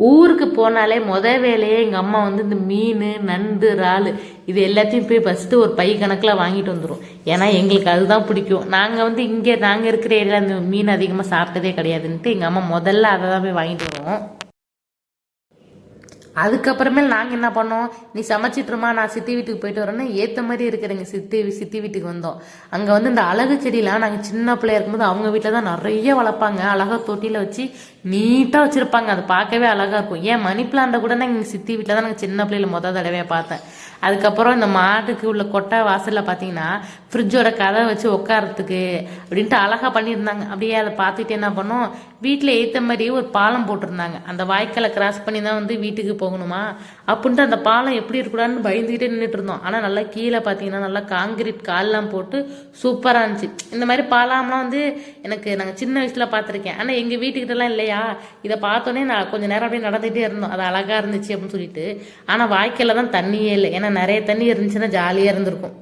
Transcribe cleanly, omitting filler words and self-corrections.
ஊருக்கு போனாலே வேலையே எங்கள் அம்மா வந்து இந்த மீன் நண்டு இறால் இது எல்லாத்தையும் போய் ஃபஸ்ட்டு ஒரு பை கணக்கில் வாங்கிட்டு வந்துடும். ஏன்னா எங்களுக்கு அதுதான் பிடிக்கும். நாங்கள் வந்து இங்கே நாங்கள் இருக்கிற ஏரியாவில் அந்த மீன் அதிகமாக சாப்பிட்டதே கிடையாதுன்ட்டு எங்கள் அம்மா முதல்ல அதை தான் போய் வாங்கிட்டு வருவோம். அதுக்கப்புறமேல் நாங்கள் என்ன பண்ணோம், நீ சமைச்சிட்ருமா நான் சித்தி வீட்டுக்கு போயிட்டு வரேன்னு ஏற்ற மாதிரி இருக்கிற சித்தி வீட்டுக்கு வந்தோம். அங்கே வந்து இந்த அழகு செடியெலாம் நாங்கள் சின்ன பிள்ளையா இருக்கும்போது அவங்க வீட்டில் தான் நிறைய வளர்ப்பாங்க. அழகாக தொட்டியில் வச்சு நீட்டாக வச்சுருப்பாங்க. அது பார்க்கவே அழகாக இருக்கும். ஏன் மணி பிளான்ட்டை கூட நான் எங்கள் சித்தி வீட்டில் தான் நாங்கள் சின்ன பிள்ளையில தடவையாக பார்த்தேன். அதுக்கப்புறம் இந்த மாட்டுக்கு உள்ள கொட்டை வாசலில் பார்த்தீங்கன்னா ஃப்ரிட்ஜோட கதை வச்சு உட்காரத்துக்கு அப்படின்ட்டு அழகாக பண்ணியிருந்தாங்க. அப்படியே அதை பார்த்துட்டு என்ன பண்ணோம், வீட்டில் ஏற்ற மாதிரியே ஒரு பாலம் போட்டிருந்தாங்க. அந்த வாய்க்காலை கிராஸ் பண்ணி தான் வந்து வீட்டுக்கு போகணுமா அப்படின்ட்டு அந்த பாலம் எப்படி இருக்கக்கூடாதுன்னு பயந்துக்கிட்டே நின்றுட்டு இருந்தோம். ஆனால் நல்லா கீழே பார்த்தீங்கன்னா நல்லா காங்கிரீட் கால்லாம் போட்டு சூப்பராக இருந்துச்சு. இந்த மாதிரி பாலம்லாம் வந்து நாங்கள் சின்ன வயசில் பார்த்துருக்கேன். ஆனால் எங்கள் வீட்டுக்கிட்டலாம் இல்லையா, இதை பார்த்தோன்னே நான் கொஞ்சம் நேரம் அப்படியே நடந்துகிட்டே இருந்தோம். அது அழகாக இருந்துச்சு அப்படின்னு சொல்லிட்டு. ஆனால் வாய்க்காலில் தான் தண்ணியே இல்லை. ஏன்னா நிறைய தண்ணி இருந்துச்சுன்னா ஜாலியாக இருந்திருக்கும்.